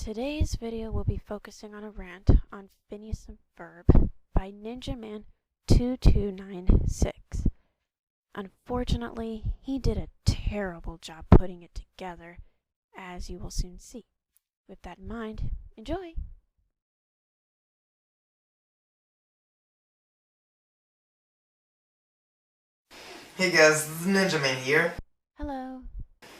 Today's video will be focusing on a rant on Phineas and Ferb by Ninja Man 2296. Unfortunately, he did a terrible job putting it together, as you will soon see. With that in mind, enjoy! Hey guys, this is Ninja Man here. Hello.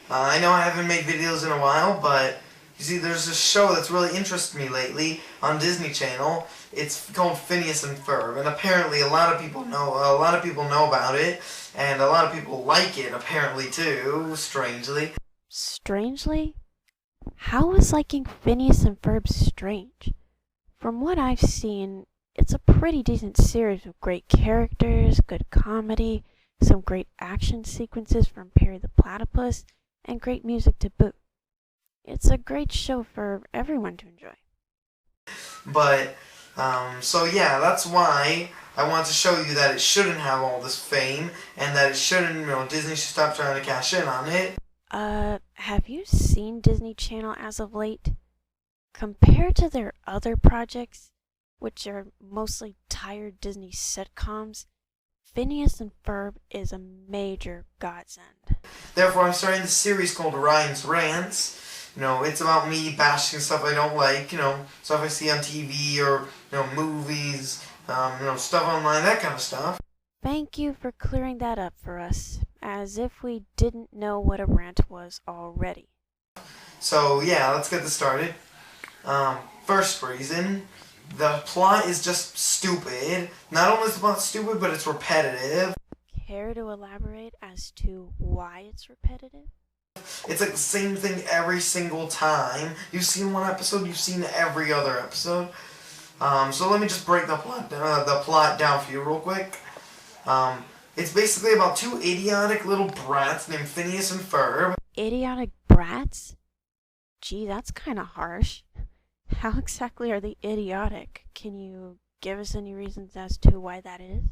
I know I haven't made videos in a while, but you see there's a show that's really interested me lately on Disney Channel. It's called Phineas and Ferb, and apparently a lot of people know about it, and a lot of people like it apparently too, strangely. Strangely? How is liking Phineas and Ferb strange? From what I've seen, it's a pretty decent series with great characters, good comedy, some great action sequences from Perry the Platypus, and great music to boot. It's a great show for everyone to enjoy. But, so yeah, that's why I want to show you that it shouldn't have all this fame, and that it shouldn't, Disney should stop trying to cash in on it. Have you seen Disney Channel as of late? Compared to their other projects, which are mostly tired Disney sitcoms, Phineas and Ferb is a major godsend. Therefore, I'm starting this series called Ryan's Rants. It's about me bashing stuff I don't like, stuff I see on TV or, movies, stuff online, that kind of stuff. Thank you for clearing that up for us, as if we didn't know what a rant was already. So, yeah, let's get this started. First reason, the plot is just stupid. Not only is the plot stupid, but it's repetitive. Care to elaborate as to why it's repetitive? It's like the same thing every single time. You've seen one episode, you've seen every other episode. So let me just break the plot down for you real quick. It's basically about two idiotic little brats named Phineas and Ferb. Idiotic brats? Gee, that's kinda harsh. How exactly are they idiotic? Can you give us any reasons as to why that is?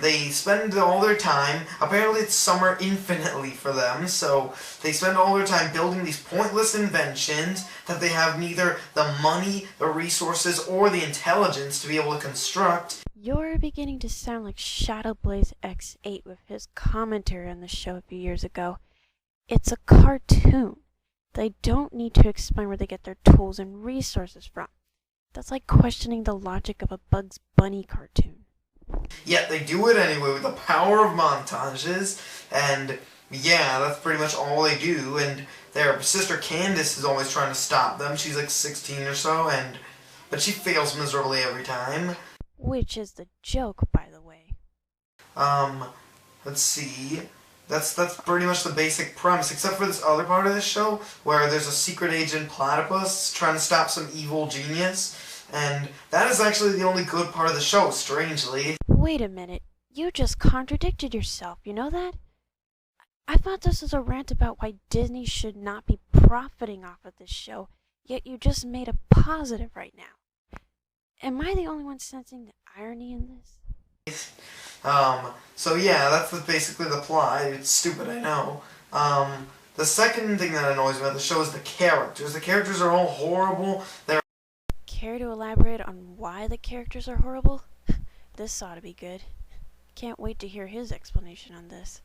They spend all their time, apparently it's summer infinitely for them, so they spend all their time building these pointless inventions that they have neither the money, the resources, or the intelligence to be able to construct. You're beginning to sound like Shadowblaze X8 with his commentary on the show a few years ago. It's a cartoon. They don't need to explain where they get their tools and resources from. That's like questioning the logic of a Bugs Bunny cartoon. Yet they do it anyway with the power of montages, and yeah, that's pretty much all they do, and their sister Candace is always trying to stop them. She's like 16 or so, but she fails miserably every time. Which is the joke, by the way. Let's see. That's pretty much the basic premise, except for this other part of the show, where there's a secret agent platypus trying to stop some evil genius. And that is actually the only good part of the show, strangely. Wait a minute. You just contradicted yourself, you know that? I thought this was a rant about why Disney should not be profiting off of this show, yet you just made a positive right now. Am I the only one sensing the irony in this? So yeah, that's basically the plot. It's stupid, I know. The second thing that annoys me about the show is the characters. The characters are all horrible. Care to elaborate on why the characters are horrible? This ought to be good. Can't wait to hear his explanation on this.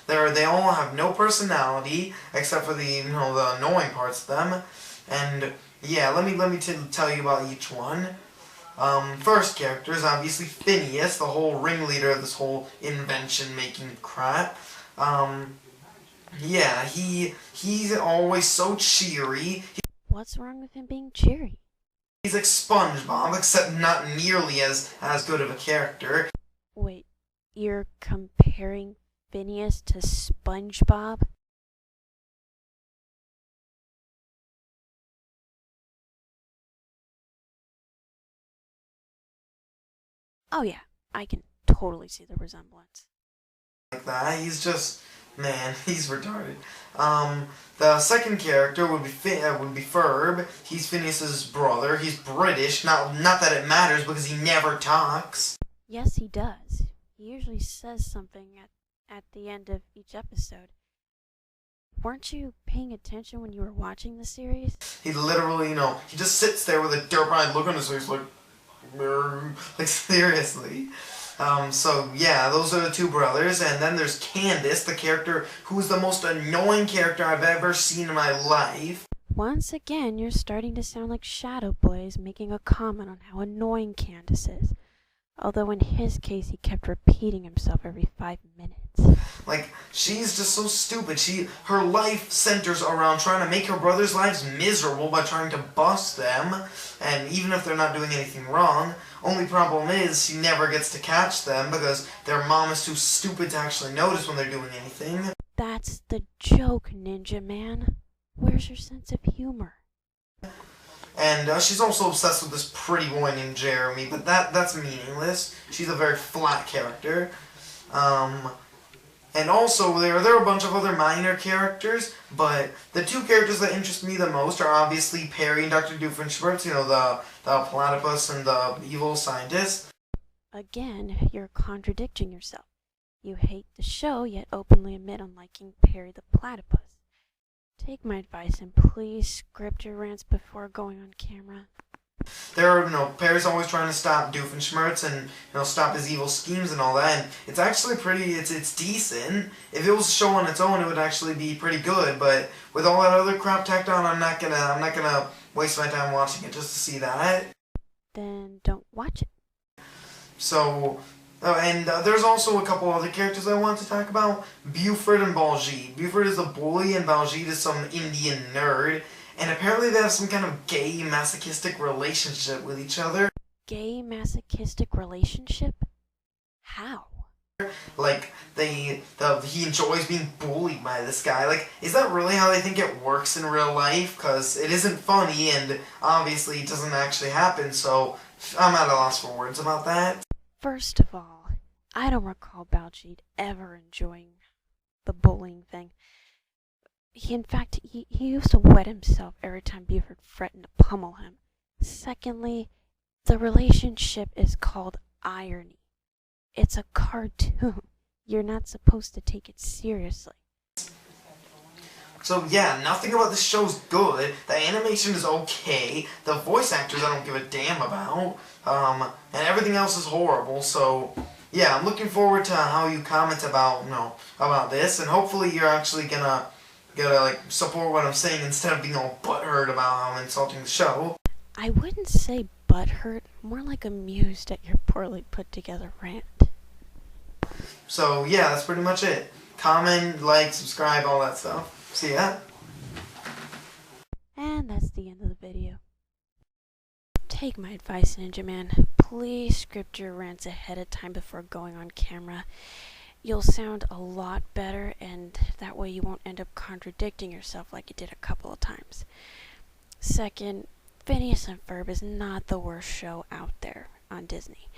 They all have no personality except for the annoying parts of them. And yeah, let me tell you about each one. First character is obviously Phineas, the whole ringleader of this whole invention-making crap. Yeah, he's always so cheery. What's wrong with him being cheery? He's like SpongeBob, except not nearly as good of a character. Wait, you're comparing Phineas to SpongeBob? Oh yeah, I can totally see the resemblance. Like that, he's just, man, he's retarded. The second character would be Ferb. He's Phineas's brother. He's British. Not that it matters because he never talks. Yes, he does. He usually says something at the end of each episode. weren't you paying attention when you were watching the series? He literally, he just sits there with a derp-eyed look on his face, like seriously. So yeah, those are the two brothers, and then there's Candace, the character who's the most annoying character I've ever seen in my life. Once again, you're starting to sound like Shadow Boys making a comment on how annoying Candace is. Although in his case, he kept repeating himself every 5 minutes. Like, she's just so stupid. Her life centers around trying to make her brothers' lives miserable by trying to bust them, and even if they're not doing anything wrong. Only problem is she never gets to catch them because their mom is too stupid to actually notice when they're doing anything. That's the joke, Ninja Man. Where's your sense of humor? And she's also obsessed with this pretty boy named Jeremy, but that's meaningless. She's a very flat character. And also, there are a bunch of other minor characters, but the two characters that interest me the most are obviously Perry and Dr. Doofenshmirtz, the platypus and the evil scientist. Again, you're contradicting yourself. You hate the show, yet openly admit on liking Perry the platypus. Take my advice and please script your rants before going on camera. Perry's always trying to stop Doofenshmirtz and, stop his evil schemes and all that, and it's actually it's decent. If it was a show on its own, it would actually be pretty good, but with all that other crap tacked on, I'm not gonna waste my time watching it just to see that. Then don't watch it. So, there's also a couple other characters I want to talk about. Buford and Baljeet. Buford is a bully and Baljeet is some Indian nerd. And apparently they have some kind of gay masochistic relationship with each other. Gay masochistic relationship? How? Like, he enjoys being bullied by this guy. Like, is that really how they think it works in real life? Because it isn't funny and obviously it doesn't actually happen, so I'm at a loss for words about that. First of all, I don't recall Baljeet ever enjoying the bullying thing. He used to wet himself every time Buford threatened to pummel him. Secondly, the relationship is called irony. It's a cartoon. You're not supposed to take it seriously. So yeah, nothing about this show's good. The animation is okay. The voice actors I don't give a damn about. And everything else is horrible. So yeah, I'm looking forward to how you comment about this, and hopefully you're actually gonna support what I'm saying instead of being all butthurt about how I'm insulting the show. I wouldn't say butthurt, more like amused at your poorly put together rant. So yeah, that's pretty much it. Comment, like, subscribe, all that stuff. See ya. And that's the end of the video. Take my advice, Ninja Man. Please script your rants ahead of time before going on camera. You'll sound a lot better, and that way you won't end up contradicting yourself like you did a couple of times. Second, Phineas and Ferb is not the worst show out there on Disney.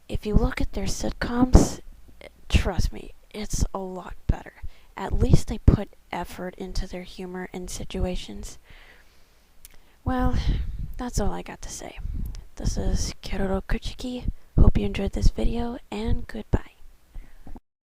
If you look at their sitcoms, trust me, it's a lot better. At least they put effort into their humor and situations. Well, that's all I got to say. This is KeroroKuchiki's. Hope you enjoyed this video, and goodbye.